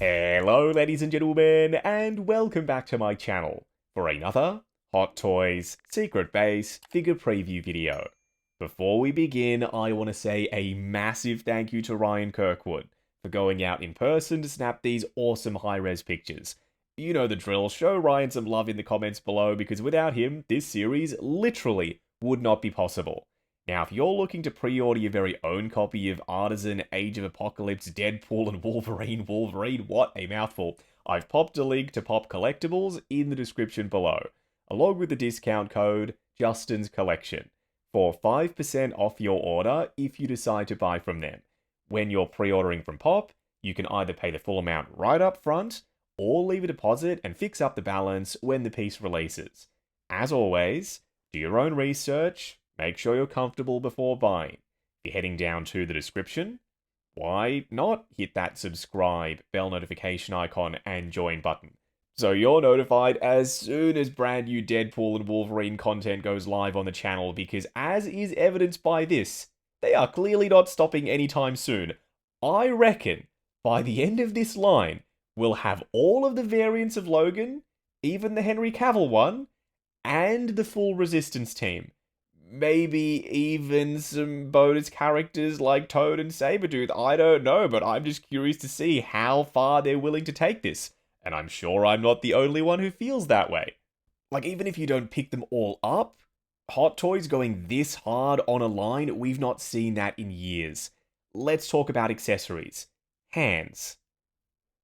Hello ladies and gentlemen, and welcome back to my channel for another Hot Toys Secret Base figure preview video. Before we begin, I want to say a massive thank you to Ryan Kirkwood for going out in person to snap these awesome high-res pictures. You know the drill, show Ryan some love in the comments below because without him, this series literally would not be possible. Now, if you're looking to pre-order your very own copy of Artisan, Age of Apocalypse, Deadpool, and Wolverine, what a mouthful, I've popped a link to Pop Collectibles in the description below, along with the discount code Justin's Collection, for 5% off your order if you decide to buy from them. When you're pre-ordering from Pop, you can either pay the full amount right up front, or leave a deposit and fix up the balance when the piece releases. As always, do your own research. Make sure you're comfortable before buying. If you're heading down to the description, why not hit that subscribe, bell notification icon, and join button, so you're notified as soon as brand new Deadpool and Wolverine content goes live on the channel, because as is evidenced by this, they are clearly not stopping anytime soon. I reckon by the end of this line, we'll have all of the variants of Logan, even the Henry Cavill one, and the full Resistance team. Maybe even some bonus characters like Toad and Sabretooth. I don't know, but I'm just curious to see how far they're willing to take this. And I'm sure I'm not the only one who feels that way. Like, even if you don't pick them all up, Hot Toys going this hard on a line, we've not seen that in years. Let's talk about accessories. Hands.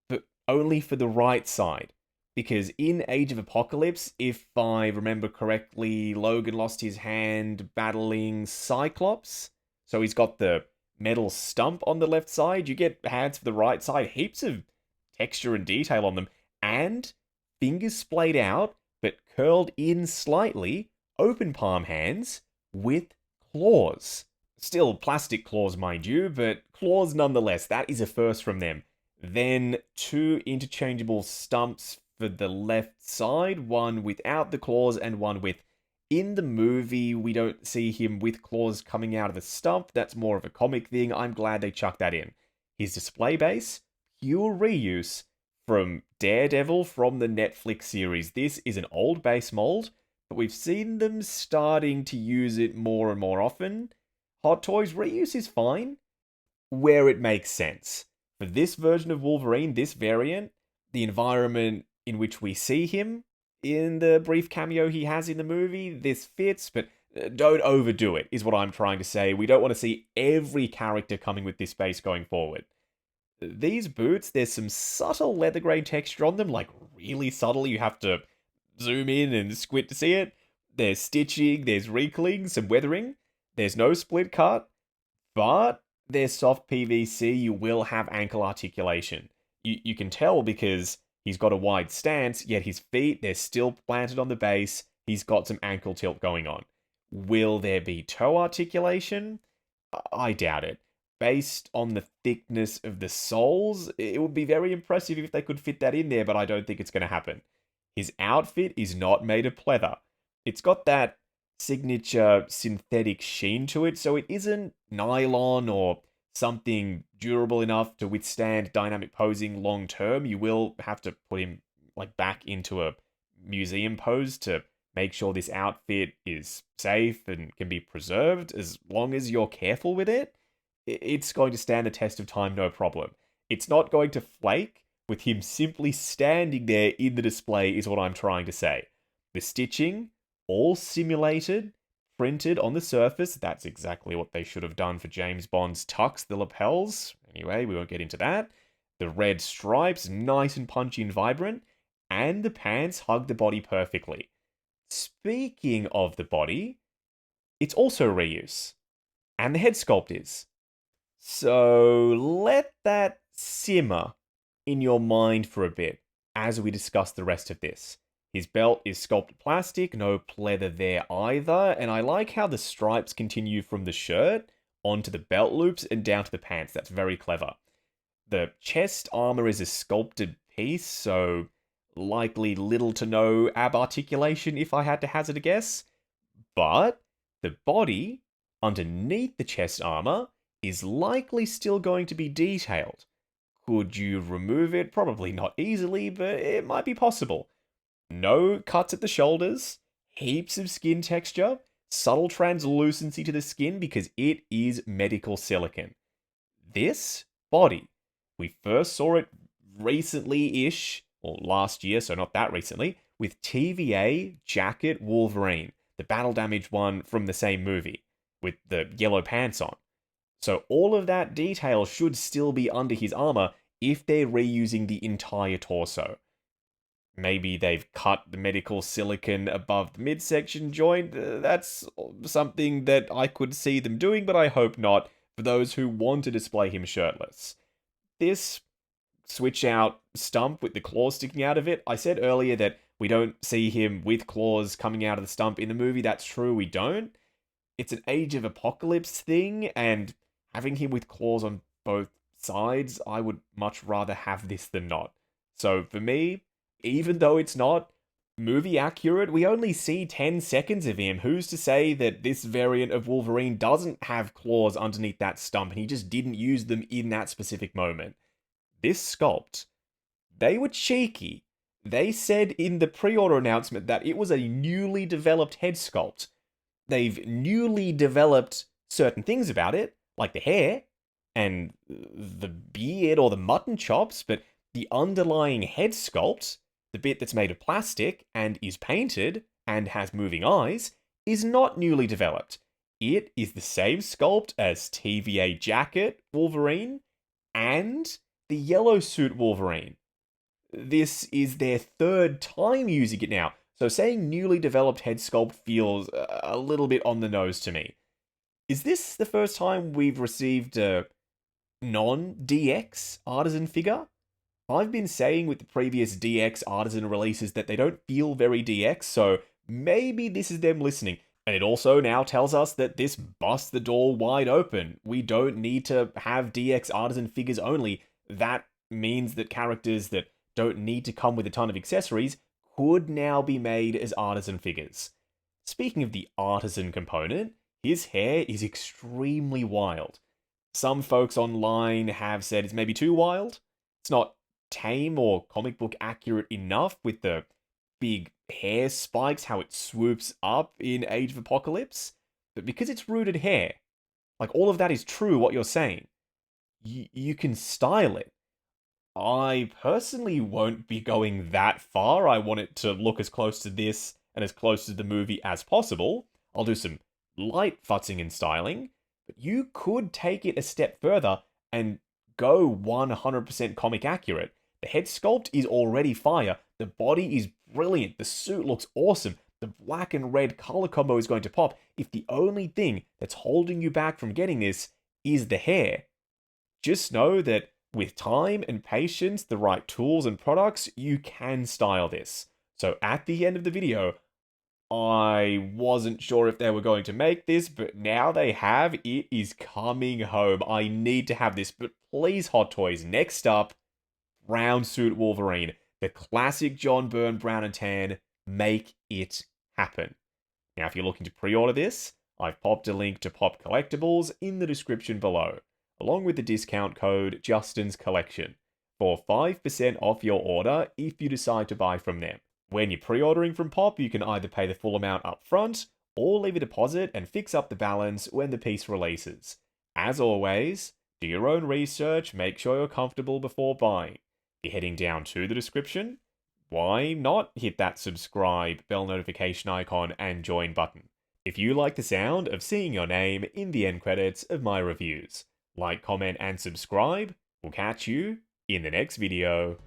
But only for the right side. Because in Age of Apocalypse, if I remember correctly, Logan lost his hand battling Cyclops. So he's got the metal stump on the left side. You get hands for the right side. Heaps of texture and detail on them. And fingers splayed out, but curled in slightly. Open palm hands with claws. Still plastic claws, mind you, but claws nonetheless. That is a first from them. Then two interchangeable stumps for the left side, one without the claws and one with. In the movie, we don't see him with claws coming out of the stump. That's more of a comic thing. I'm glad they chucked that in. His display base, pure reuse from Daredevil from the Netflix series. This is an old base mold, but we've seen them starting to use it more and more often. Hot Toys reuse is fine, where it makes sense. For this version of Wolverine, this variant, the environment in which we see him in the brief cameo he has in the movie, this fits, but don't overdo it, is what I'm trying to say. We don't want to see every character coming with this base going forward. These boots, there's some subtle leather grain texture on them, like really subtle. You have to zoom in and squint to see it. There's stitching, there's wrinkling, some weathering. There's no split cut, but there's soft PVC. You will have ankle articulation. You can tell because he's got a wide stance, yet his feet, they're still planted on the base. He's got some ankle tilt going on. Will there be toe articulation? I doubt it. Based on the thickness of the soles, it would be very impressive if they could fit that in there, but I don't think it's going to happen. His outfit is not made of pleather. It's got that signature synthetic sheen to it, so it isn't nylon or something durable enough to withstand dynamic posing long term. You will have to put him like back into a museum pose to make sure this outfit is safe and can be preserved. As long as you're careful with it, it's going to stand the test of time, no problem. It's not going to flake with him simply standing there in the display is what I'm trying to say. The stitching, all simulated, printed on the surface. That's exactly what they should have done for James Bond's tux, the lapels. Anyway, we won't get into that. The red stripes, nice and punchy and vibrant. And the pants hug the body perfectly. Speaking of the body, it's also reuse. And the head sculpt is. So let that simmer in your mind for a bit as we discuss the rest of this. His belt is sculpted plastic, no pleather there either, and I like how the stripes continue from the shirt onto the belt loops and down to the pants. That's very clever. The chest armor is a sculpted piece, so likely little to no ab articulation if I had to hazard a guess. But the body, underneath the chest armor, is likely still going to be detailed. Could you remove it? Probably not easily, but it might be possible. No cuts at the shoulders, heaps of skin texture, subtle translucency to the skin because it is medical silicone. This body, we first saw it recently-ish, or last year, so not that recently, with TVA Jacket Wolverine, the battle damage one from the same movie, with the yellow pants on. So all of that detail should still be under his armor if they're reusing the entire torso. Maybe they've cut the medical silicone above the midsection joint. That's something that I could see them doing, but I hope not, for those who want to display him shirtless. This switch out stump with the claws sticking out of it, I said earlier that we don't see him with claws coming out of the stump in the movie. That's true, we don't. It's an Age of Apocalypse thing, and having him with claws on both sides, I would much rather have this than not. So for me, even though it's not movie accurate, we only see 10 seconds of him. Who's to say that this variant of Wolverine doesn't have claws underneath that stump and he just didn't use them in that specific moment? This sculpt, they were cheeky. They said in the pre-order announcement that it was a newly developed head sculpt. They've newly developed certain things about it, like the hair and the beard or the mutton chops, but the underlying head sculpt, the bit that's made of plastic and is painted and has moving eyes, is not newly developed. It is the same sculpt as TVA Jacket Wolverine and the yellow suit Wolverine. This is their third time using it now, so saying newly developed head sculpt feels a little bit on the nose to me. Is this the first time we've received a non-DX Artisan figure? I've been saying with the previous DX Artisan releases that they don't feel very DX, so maybe this is them listening. And it also now tells us that this busts the door wide open. We don't need to have DX Artisan figures only. That means that characters that don't need to come with a ton of accessories could now be made as Artisan figures. Speaking of the Artisan component, his hair is extremely wild. Some folks online have said it's maybe too wild. It's not tame or comic book accurate enough with the big hair spikes, how it swoops up in Age of Apocalypse. But because it's rooted hair, like all of that is true what you're saying. You can style it. I personally won't be going that far. I want it to look as close to this and as close to the movie as possible. I'll do some light futzing and styling, but you could take it a step further and go 100% comic accurate. The head sculpt is already fire. The body is brilliant. The suit looks awesome. The black and red color combo is going to pop. If the only thing that's holding you back from getting this is the hair, just know that with time and patience, the right tools and products, you can style this. So at the end of the video, I wasn't sure if they were going to make this, but now they have. It is coming home. I need to have this, but please, Hot Toys, next up, brown suit Wolverine. The classic John Byrne brown and tan. Make it happen. Now, if you're looking to pre-order this, I've popped a link to Pop Collectibles in the description below, along with the discount code Justin's Collection, for 5% off your order if you decide to buy from them. When you're pre-ordering from Pop, you can either pay the full amount up front, or leave a deposit and fix up the balance when the piece releases. As always, do your own research, make sure you're comfortable before buying. If you're heading down to the description, why not hit that subscribe, bell notification icon, and join button, if you like the sound of seeing your name in the end credits of my reviews. Like, comment, and subscribe. We'll catch you in the next video.